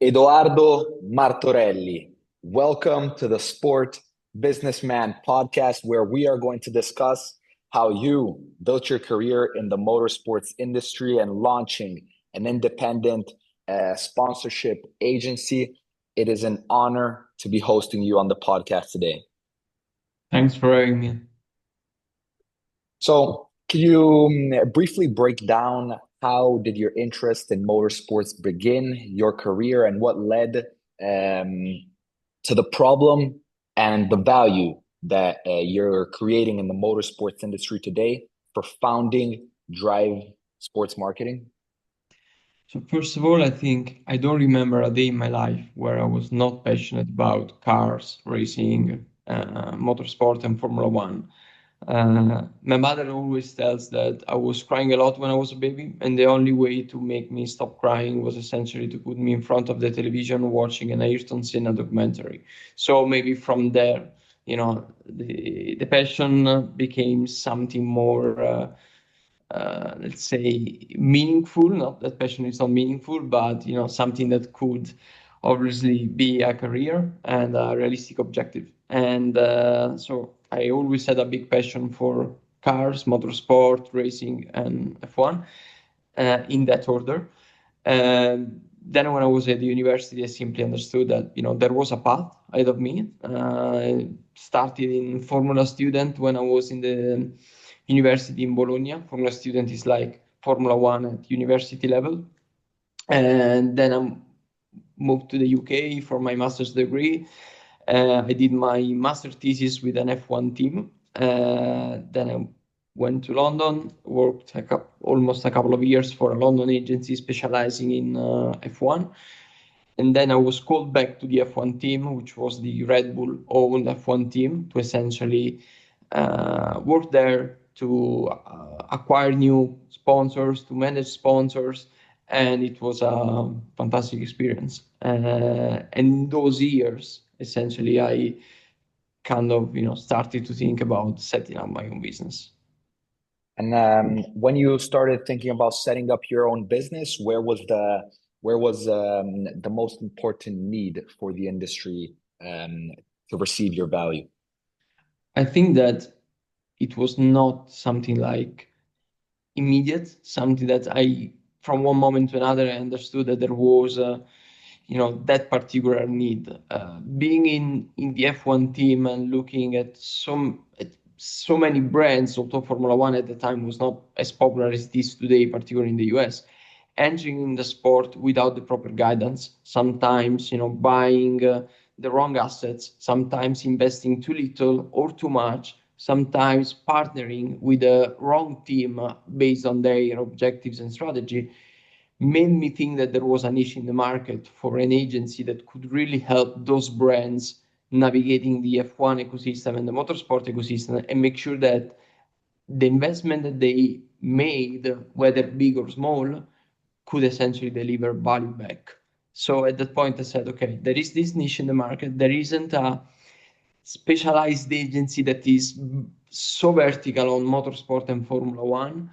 Edoardo Martorelli. Welcome to the Sport Businessman podcast, where we are going to discuss how you built your career in the motorsports industry and launching an independent sponsorship agency. It is an honor to be hosting you on the podcast today. Thanks for having me. So, can you briefly break down how did your interest in motorsports begin, your career, and what led to the problem and the value that you're creating in the motorsports industry today for founding Drive Sports Marketing? So first of all, I think I don't remember a day in my life where I was not passionate about cars, racing, motorsport, and Formula One. My mother always tells that I was crying a lot when I was a baby, and the only way to make me stop crying was essentially to put me in front of the television watching an Ayrton Senna documentary. So maybe from there, the passion became something more. Let's say meaningful. Not that passion is not meaningful, but something that could obviously be a career and a realistic objective. And so I always had a big passion for cars, motorsport, racing, and F1 in that order. Then when I was at the university, I simply understood that there was a path ahead of me. I started in Formula Student when I was in the university in Bologna. Formula Student is like Formula One at university level. And then I moved to the UK for my master's degree. I did my master thesis with an F1 team. Then I went to London, worked almost a couple of years for a London agency specializing in F1. And then I was called back to the F1 team, which was the Red Bull owned F1 team, to essentially work there to acquire new sponsors, to manage sponsors. And it was a fantastic experience. And in those years, essentially, I kind of, started to think about setting up my own business. And when you started thinking about setting up your own business, where was the most important need for the industry to receive your value? I think that it was not something like immediate, something that I, from one moment to another, I understood that there was, that particular need. Being in the F1 team and looking at so many brands, although Formula One at the time was not as popular as it is today, particularly in the US, entering in the sport without the proper guidance, sometimes, buying the wrong assets, sometimes investing too little or too much, sometimes partnering with the wrong team based on their objectives and strategy, made me think that there was a niche in the market for an agency that could really help those brands navigating the F1 ecosystem and the motorsport ecosystem and make sure that the investment that they made, whether big or small, could essentially deliver value back. So at that point, I said, okay, there is this niche in the market. There isn't a specialized agency that is so vertical on motorsport and Formula One.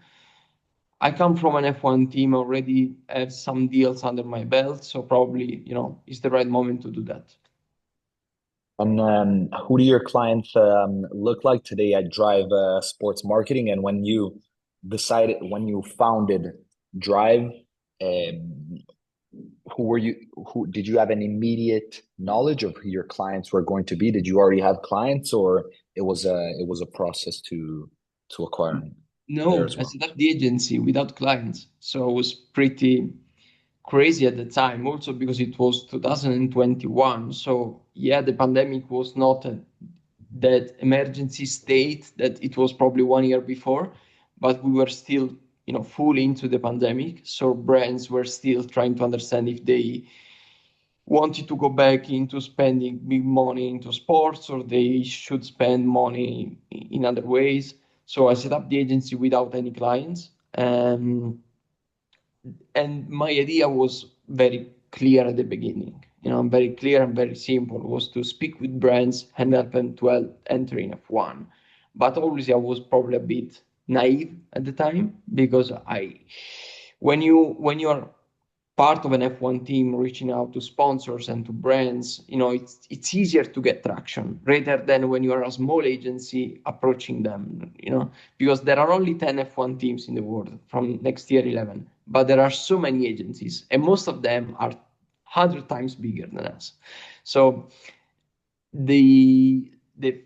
I come from an F1 team, already have some deals under my belt, so probably, it's the right moment to do that. And who do your clients look like today at Drive Sports Marketing? And when you founded Drive, um, who were you? Who did you have an immediate knowledge of who your clients were going to be? Did you already have clients, or it was a process to acquire there No, as I well? set up the agency without clients, so it was pretty crazy at the time, also because it was 2021. So yeah, the pandemic was not that emergency state that it was probably 1 year before, but we were still, fully into the pandemic. So brands were still trying to understand if they wanted to go back into spending big money into sports or they should spend money in other ways. So I set up the agency without any clients. And my idea was very clear at the beginning, very clear and very simple, was to speak with brands and help them to enter in F1. But obviously I was probably a bit naive at the time, because when you are part of an F1 team reaching out to sponsors and to brands, it's easier to get traction rather than when you are a small agency approaching them, because there are only 10 F1 teams in the world from next year 11, but there are so many agencies and most of them are 100 times bigger than us. So the the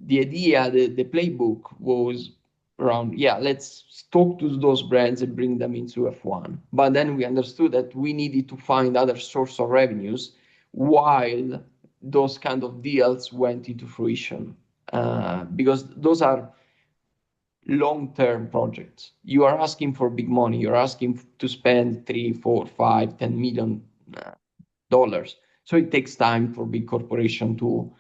the idea, the playbook was around, yeah, let's talk to those brands and bring them into F1. But then we understood that we needed to find other source of revenues while those kind of deals went into fruition. Because those are long-term projects. You are asking for big money. You're asking to spend 3, 4, 5, 10 million dollars. So it takes time for big corporation to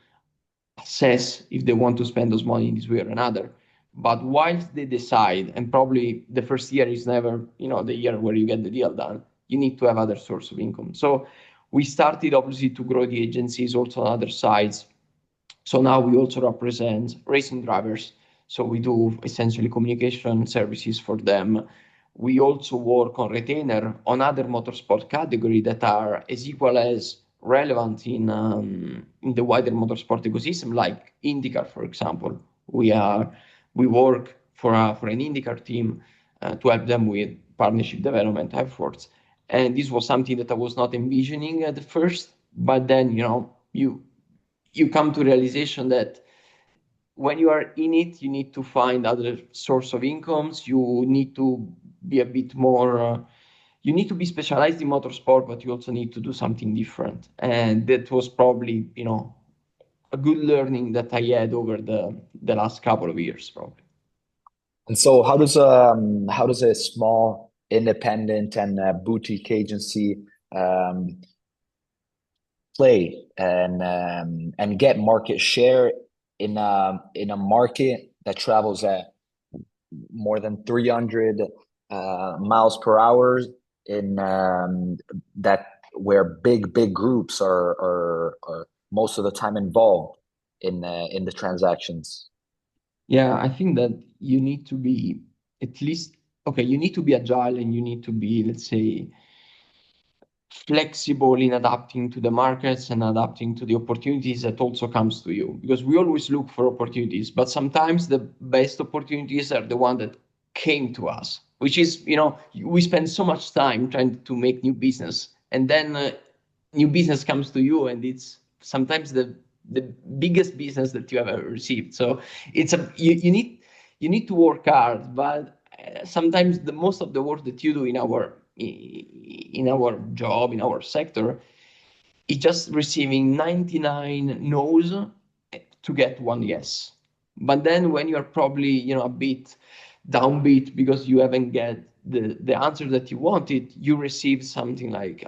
assess if they want to spend those money in this way or another. But whilst they decide, and probably the first year is never, the year where you get the deal done, you need to have other source of income. So we started obviously to grow the agencies also on other sides. So now we also represent racing drivers. So we do essentially communication services for them. We also work on retainer on other motorsport category that are as equal as relevant in the wider motorsport ecosystem, like IndyCar, for example. We work for an IndyCar team to help them with partnership development efforts. And this was something that I was not envisioning at the first, but then you come to realization that when you are in it, you need to find other source of incomes. You need to be a bit more. You need to be specialized in motorsport, but you also need to do something different. And that was probably, a good learning that I had over the last couple of years, probably. And so, how does a small independent and boutique agency um, play and get market share in a market that travels at more than 300 miles per hour in that where big groups are most of the time involved in the transactions. Yeah, I think that you need to be at least okay. You need to be agile, and you need to be, let's say, flexible in adapting to the markets and adapting to the opportunities that also comes to you, because we always look for opportunities, but sometimes the best opportunities are the one that came to us, which is, we spend so much time trying to make new business, and then new business comes to you, and it's sometimes the biggest business that you have ever received. So you need to work hard, but sometimes the most of the work that you do in our job, in our sector, is just receiving 99 no's to get one yes. But then when you're probably, a bit downbeat because you haven't get the answer that you wanted, you receive something like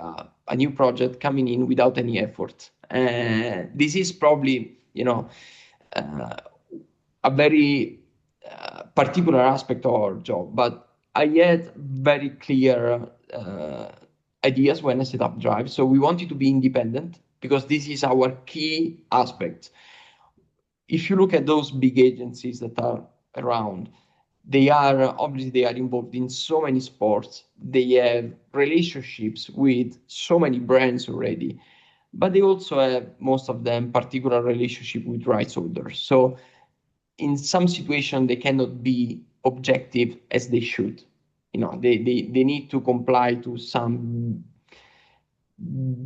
a new project coming in without any effort. This is probably, uh, a very particular aspect of our job. But I had very clear ideas when I set up Drive. So we wanted to be independent because this is our key aspect. If you look at those big agencies that are around, they are involved in so many sports. They have relationships with so many brands already, but they also have, most of them, particular relationship with rights holders. So in some situation they cannot be objective as they should. They need to comply to some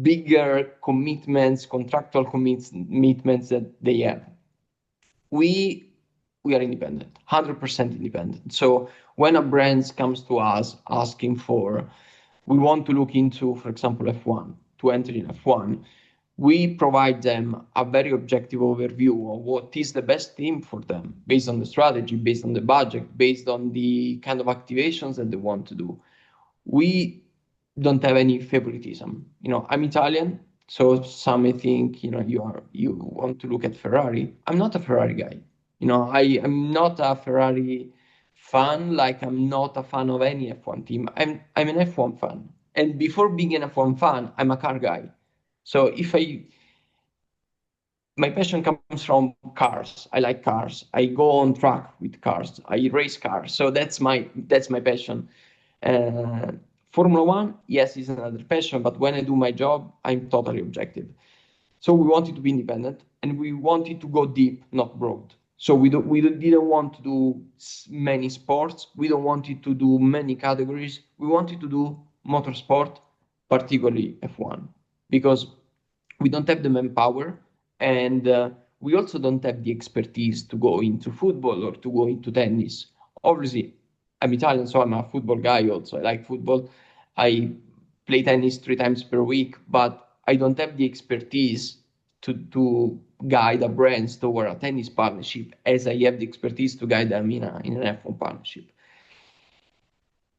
bigger commitments, contractual commitments that they have. We are independent, 100% independent. So when a brand comes to us asking for, we want to look into, for example, F1, to enter in F1, we provide them a very objective overview of what is the best team for them based on the strategy, based on the budget, based on the kind of activations that they want to do. We don't have any favoritism. I'm Italian, so some may think, you want to look at Ferrari. I'm not a Ferrari guy. I'm not a Ferrari fan, like I'm not a fan of any F1 team. I'm an F1 fan. And before being an F1 fan, I'm a car guy. So my passion comes from cars. I like cars. I go on track with cars. I race cars. So that's my passion. Uh, Formula One, yes, is another passion, but when I do my job, I'm totally objective. So we wanted to be independent and we wanted to go deep, not broad. So didn't want to do many sports. We don't wanted to do many categories. We wanted to do motorsport, particularly F1, because we don't have the manpower and we also don't have the expertise to go into football or to go into tennis. Obviously, I'm Italian, so I'm a football guy also. I like football. I play tennis 3 times per week, but I don't have the expertise to guide a brand toward a tennis partnership as I have the expertise to guide them in an F1 partnership.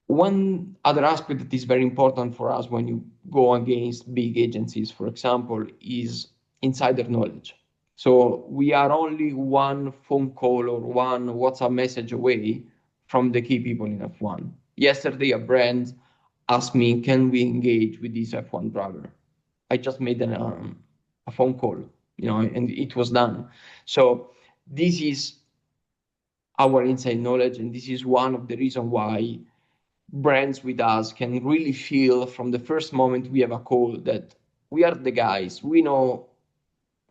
One other aspect that is very important for us when you go against big agencies, for example, is insider knowledge. So we are only one phone call or one WhatsApp message away from the key people in F1. Yesterday, a brand asked me, can we engage with this F1 driver? I just made a phone call, and it was done. So this is our inside knowledge, and this is one of the reasons why brands with us can really feel from the first moment we have a call that we are the guys. We know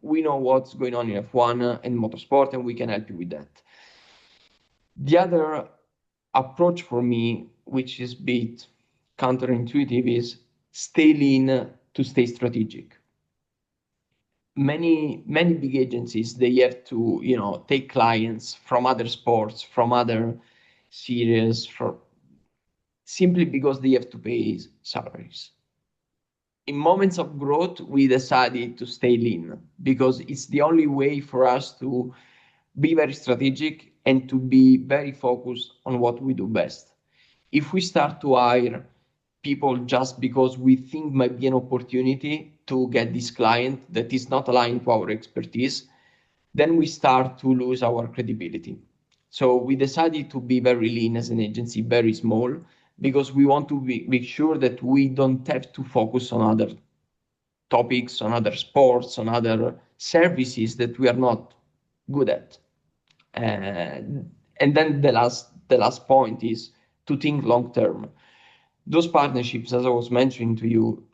what's going on in F1 and motorsport, and we can help you with that. The other approach for me, which is a bit counterintuitive, is stay lean to stay strategic. Many big agencies, they have to take clients from other sports, from other series, for simply because they have to pay salaries. In moments of growth, we decided to stay lean because it's the only way for us to be very strategic and to be very focused on what we do best. If we start to hire people just because we think might be an opportunity to get this client that is not aligned to our expertise, then we start to lose our credibility. So we decided to be very lean as an agency, very small, because we want to make sure that we don't have to focus on other topics, on other sports, on other services that we are not good at. And then the last point is to think long term. Those partnerships, as I was mentioning to you,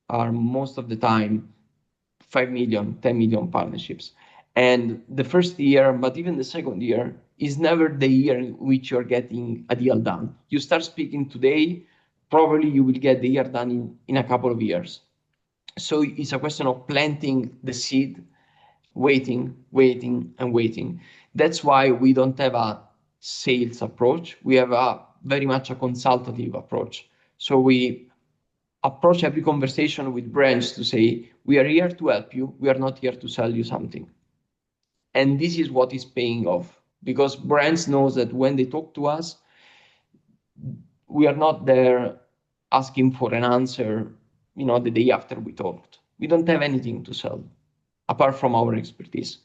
are most of the time 5 million, 10 million partnerships. And the first year, but even the second year, is never the year in which you're getting a deal done. You start speaking today, probably you will get the year done in a couple of years. So it's a question of planting the seed, waiting, and waiting. That's why we don't have a sales approach. We have a very much a consultative approach. So we approach every conversation with brands to say, we are here to help you. We are not here to sell you something. And this is what is paying off because brands know that when they talk to us, we are not there asking for an answer, the day after we talked. We don't have anything to sell apart from our expertise.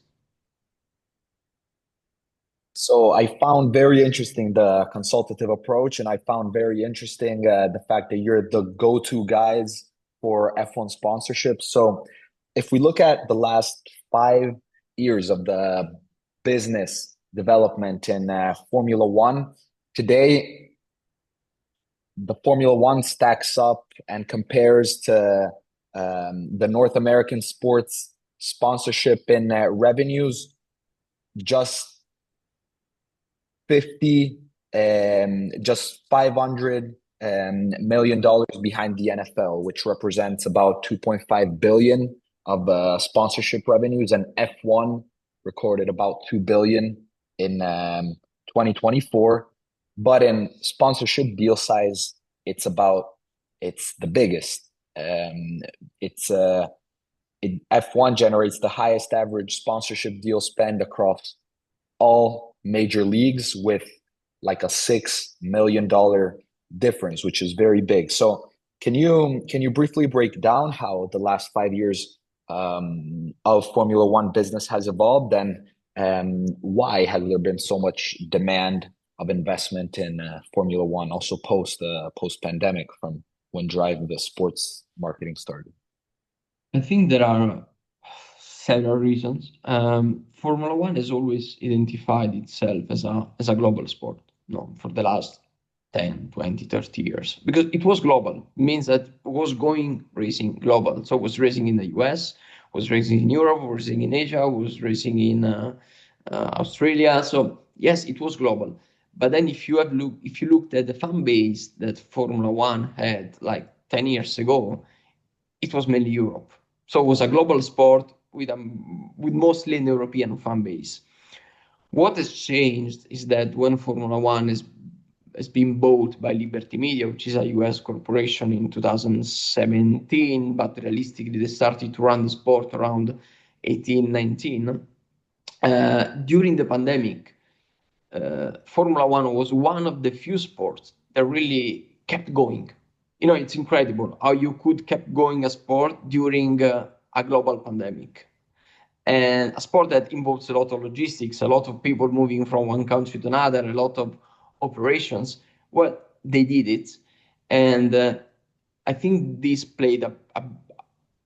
So I found very interesting the consultative approach, and I found very interesting the fact that you're the go-to guys for F1 sponsorship. So if we look at the last 5 years of the business development in Formula One, today the Formula One stacks up and compares to the North American sports sponsorship in revenues just 50 just 500 million dollars behind the NFL, which represents about 2.5 billion of sponsorship revenues, and F1 recorded about 2 billion in 2024. But in sponsorship deal size, it's the biggest. It's F1 generates the highest average sponsorship deal spend across all major leagues with like a $6 million difference, which is very big. So can you briefly break down how the last 5 years of Formula One business has evolved, and why has there been so much demand of investment in Formula One, also post pandemic from when Drive the sports marketing started? I think there are several reasons. Formula One has always identified itself as a global sport, for the last 10, 20, 30 years because it was global. It means that it was going racing global. So it was racing in the US, was racing in Europe, was racing in Asia, was racing in Australia. So yes, it was global. But then if you looked at the fan base that Formula One had like 10 years ago, it was mainly Europe. So it was a global sport with mostly an European fan base. What has changed is that when Formula One has been bought by Liberty Media, which is a US corporation in 2017, but realistically they started to run the sport around 18, 19. During the pandemic, Formula One was one of the few sports that really kept going. You know, it's incredible how you could keep going a sport during a global pandemic and a sport that involves a lot of logistics, a lot of people moving from one country to another, a lot of operations. Well, they did it, and I think this played a,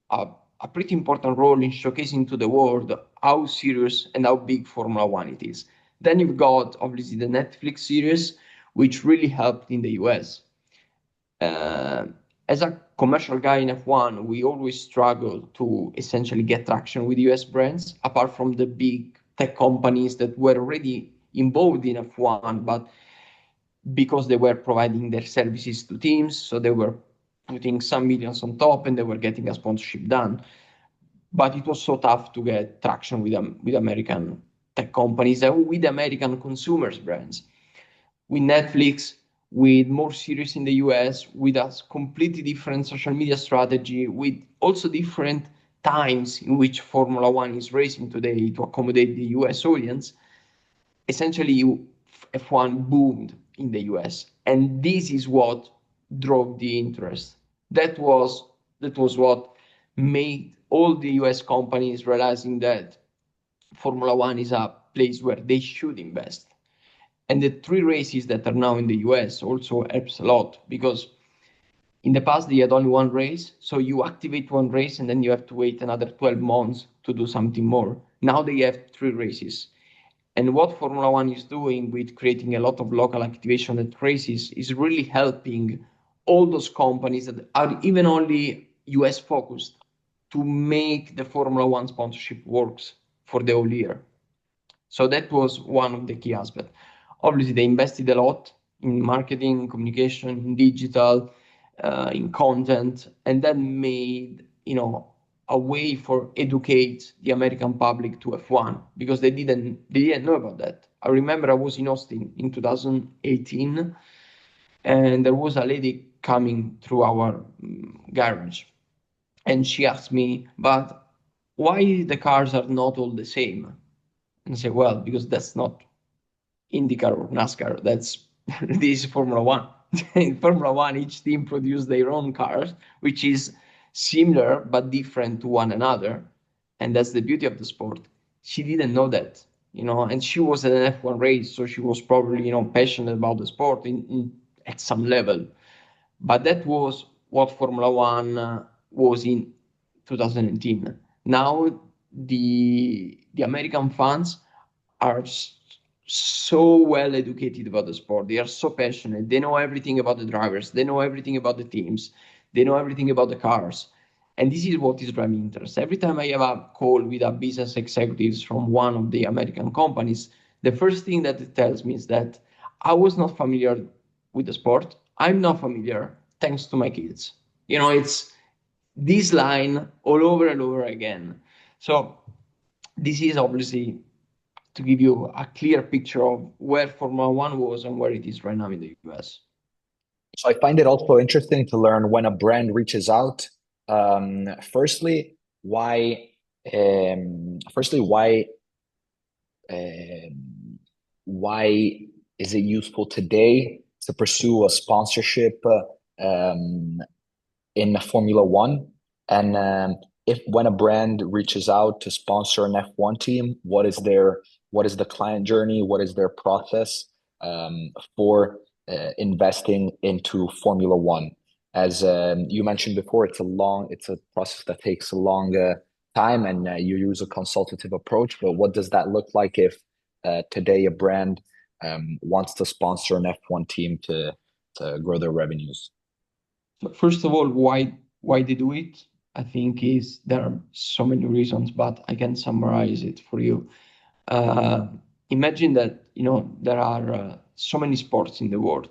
a pretty important role in showcasing to the world how serious and how big Formula One it is. Then you've got obviously the Netflix series, which really helped in the US. Uh, as a commercial guy in F1, we always struggle to essentially get traction with US brands, apart from the big tech companies that were already involved in F1, but because they were providing their services to teams, so they were putting some millions on top and they were getting a sponsorship done. But it was so tough to get traction with American tech companies and with American consumers brands with Netflix, with more series in the US, with a completely different social media strategy, with also different times in which Formula One is racing today to accommodate the US audience, essentially F1 boomed in the US. And this is what drove the interest. That was what made all the US companies realizing that Formula One is a place where they should invest. And the three races that are now in the US also helps a lot because in the past they had only one race. So you activate one race and then you have to wait another 12 months to do something more. Now they have three races. And what Formula One is doing with creating a lot of local activation at races is really helping all those companies that are even only US focused to make the Formula One sponsorship works for the whole year. So that was one of the key aspects. Obviously, they invested a lot in marketing, communication, in digital, in content, and then made a way for educate the American public to F1 because they didn't know about that. I remember I was in Austin in 2018, and there was a lady coming through our garage, and she asked me, "But why the cars are not all the same?" And I say, well, because that's not IndyCar or NASCAR. That's this is Formula One. In Formula One, each team produces their own cars, which is similar but different to one another, and that's the beauty of the sport. She didn't know that, and she was at an F1 race, so she was probably passionate about the sport at some level. But that was what Formula One was in 2018. Now the American fans are so well educated about the sport. They are so passionate. They know everything about the drivers. They know everything about the teams. They know everything about the cars. And this is what is driving interest. Every time I have a call with a business executives from one of the American companies, the first thing that it tells me is that I was not familiar with the sport. I'm not familiar thanks to my kids. It's this line all over and over again. So this is obviously to give you a clear picture of where Formula One was and where it is right now in the US. So I find it also interesting to learn when a brand reaches out. Firstly, why why is it useful today to pursue a sponsorship in Formula One? And if when a brand reaches out to sponsor an F1 team, what is the client journey? What is their process for investing into Formula One? As you mentioned before, it's a process that takes a long time, and you use a consultative approach. But what does that look like if today a brand wants to sponsor an F1 team to grow their revenues? So first of all, why they do it, I think is there are so many reasons, but I can summarize it for you. Uh, Imagine that there are so many sports in the world.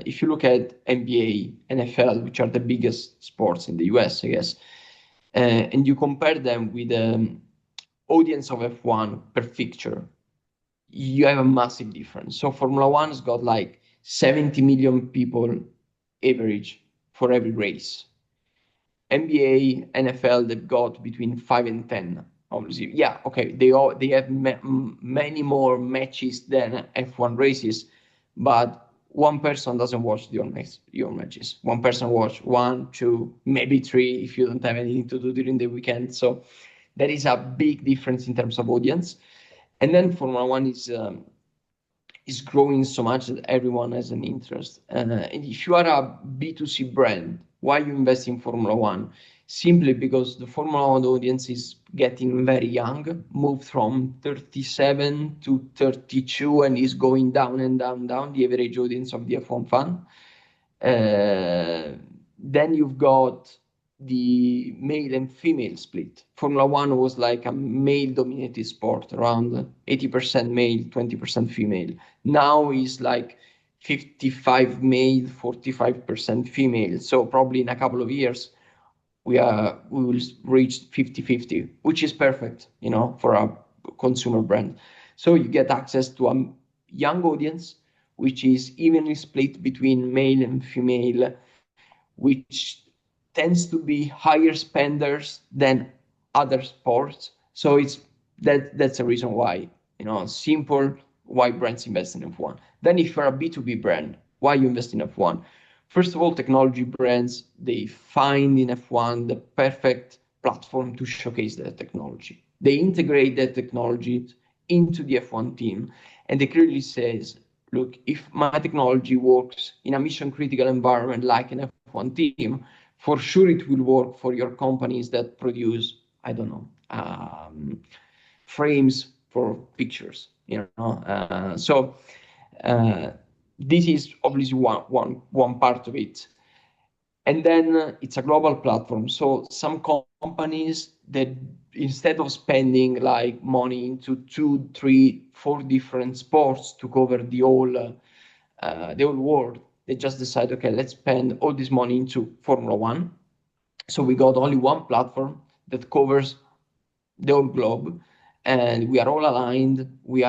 If you look at NBA, NFL, which are the biggest sports in the US, I guess, and you compare them with the audience of F1 per fixture, you have a massive difference. So Formula One has got like 70 million people average for every race. NBA, NFL, they've got between 5 and 10. Obviously, yeah, okay, they have many more matches than F1 races, but one person doesn't watch your matches. One person watch one, two, maybe three if you don't have anything to do during the weekend. So there is a big difference in terms of audience. And then Formula One is growing so much that everyone has an interest. And if you are a B2C brand, why you invest in Formula One? Simply because the Formula One audience is getting very young, moved from 37 to 32, and is going down and down, down, the average audience of the F1 fan. Then you've got the male and female split. Formula One was like a male dominated sport, around 80% male, 20% female. Now is like 55 male, 45% female. So probably in a couple of years, we will reach 50-50, which is perfect, for a consumer brand. So you get access to a young audience, which is evenly split between male and female, which tends to be higher spenders than other sports. So that's a reason why, simple, why brands invest in F1. Then if you're a B2B brand, why you invest in F1? First of all, technology brands, they find in F1 the perfect platform to showcase their technology. They integrate their technology into the F1 team, and they clearly says, look, if my technology works in a mission critical environment like an F1 team, for sure it will work for your companies that produce, I don't know, frames for pictures, so uh, this is obviously one part of it. And then it's a global platform. So some companies that instead of spending like money into 2, 3, 4 different sports to cover the whole world, they just decide, okay, let's spend all this money into Formula One. So we got only one platform that covers the whole globe, and we are all aligned. We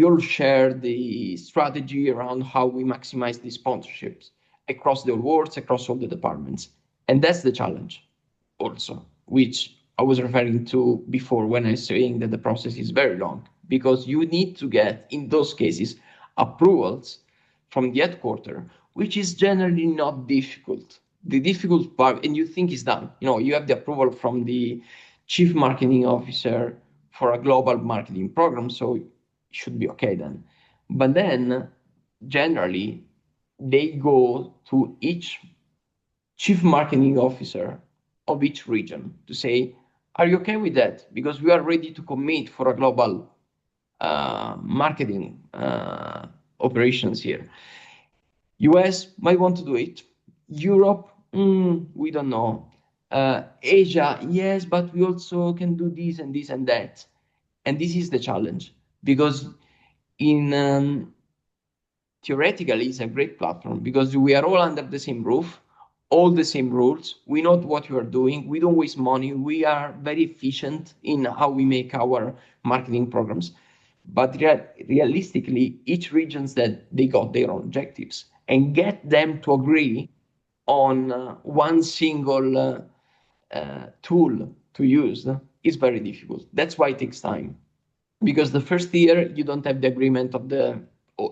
all share the strategy around how we maximize these sponsorships across the world, across all the departments. And that's the challenge also, which I was referring to before when I was saying that the process is very long, because you need to get, in those cases, approvals from the headquarters, which is generally not difficult. The difficult part, and you think is done, you have the approval from the chief marketing officer for a global marketing program, so it should be okay then. But then, generally, they go to each chief marketing officer of each region to say, are you okay with that? Because we are ready to commit for a global marketing operations here. US might want to do it. Europe, we don't know. Asia, yes, but we also can do this and this and that. And this is the challenge, because in theoretically it's a great platform because we are all under the same roof, all the same rules. We know what we are doing. We don't waste money. We are very efficient in how we make our marketing programs. But realistically, each regions that they got their own objectives, and get them to agree on one single tool to use is very difficult. That's why it takes time, because the first year you don't have the agreement of the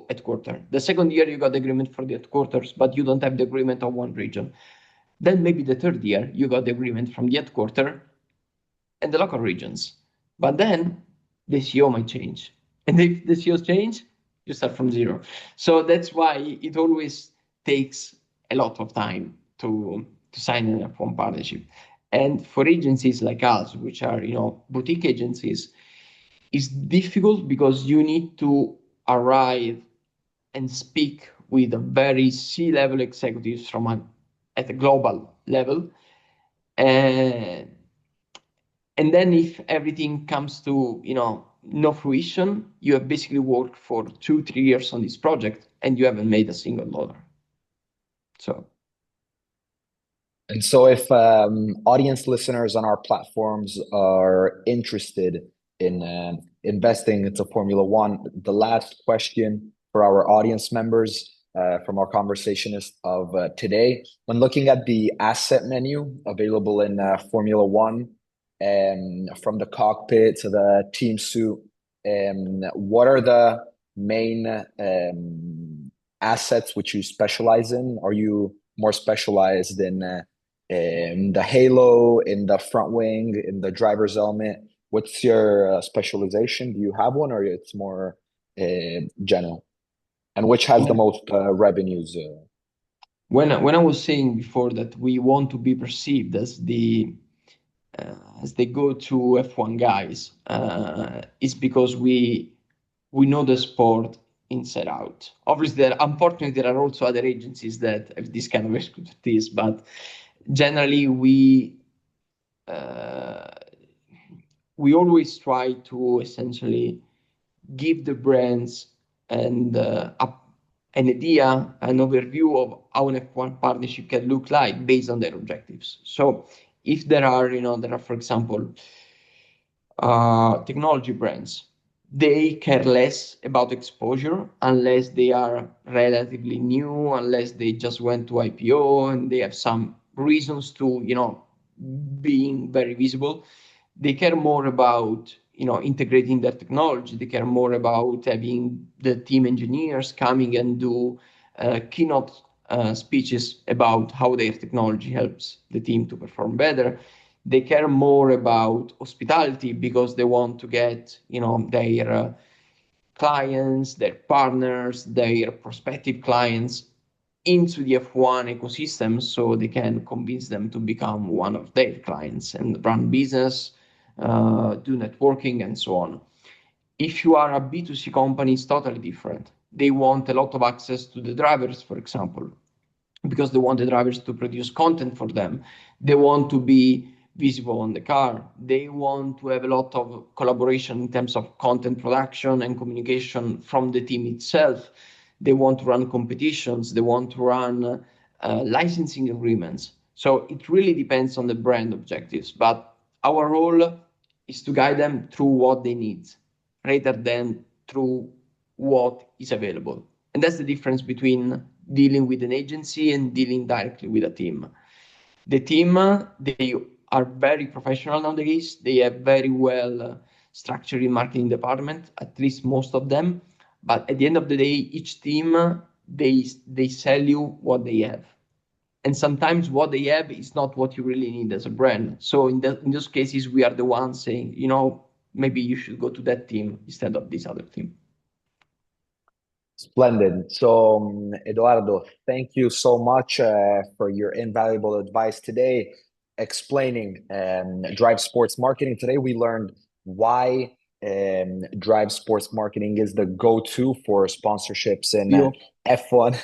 headquarters. The second year you got the agreement for the headquarters, but you don't have the agreement of one region. Then maybe the third year you got the agreement from the headquarters and the local regions. But then the CEO might change. And if the CEOs change, you start from zero. So that's why it always takes a lot of time to sign an F1 partnership. And for agencies like us, which are boutique agencies, it's difficult because you need to arrive and speak with a very C-level executives at a global level. And and then if everything comes to, no fruition, you have basically worked for 2, 3 years on this project and you haven't made a single dollar. So And so, if audience listeners on our platforms are interested in investing into Formula One, the last question for our audience members from our conversationist of today, when looking at the asset menu available in Formula One, from the cockpit to the team suit, what are the main assets which you specialize in? Are you more specialized in the halo, in the front wing, in the driver's helmet? What's your specialization? Do you have one, or it's more general? And which has the most revenues? when I was saying before that we want to be perceived as the go-to F1 guys, is because we know the sport inside out. Obviously, unfortunately, there are also other agencies that have this kind of expertise, but generally, uh, we always try to essentially give the brands and an idea, an overview of how an F1 partnership can look like based on their objectives. So if there are, for example, technology brands, they care less about exposure unless they are relatively new, unless they just went to IPO and they have some reasons to, being very visible. They care more about, integrating their technology. They care more about having the team engineers coming and do keynote speeches about how their technology helps the team to perform better. They care more about hospitality because they want to get, their clients, their partners, their prospective clients into the F1 ecosystem so they can convince them to become one of their clients and run business, do networking, and so on. If you are a B2C company, it's totally different. They want a lot of access to the drivers, for example, because they want the drivers to produce content for them. They want to be visible on the car. They want to have a lot of collaboration in terms of content production and communication from the team itself. They want to run competitions. They want to run licensing agreements. So it really depends on the brand objectives. But our role is to guide them through what they need rather than through what is available. And that's the difference between dealing with an agency and dealing directly with a team. The team, they are very professional nowadays. They have very well structured marketing department, at least most of them. But at the end of the day, each team, they sell you what they have. And sometimes what they have is not what you really need as a brand. So in those cases, we are the ones saying, maybe you should go to that team instead of this other team. Splendid. So, Edoardo, thank you so much for your invaluable advice today, explaining Drive Sports Marketing. Today, we learned why Drive Sports Marketing is the go-to for sponsorships in You F1.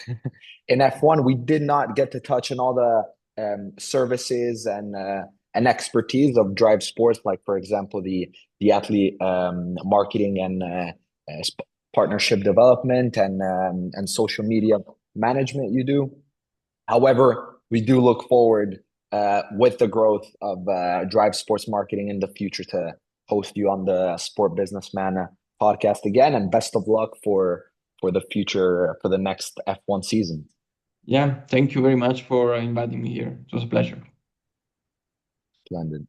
In F1, we did not get to touch on all the services and expertise of Drive Sports, like for example, the athlete marketing and partnership development and social media management you do. However, we do look forward with the growth of Drive Sports Marketing in the future to host you on the Sport Businessman podcast again. And best of luck for the future for the next F1 season. Yeah, thank you very much for inviting me here. It was a pleasure. Splendid.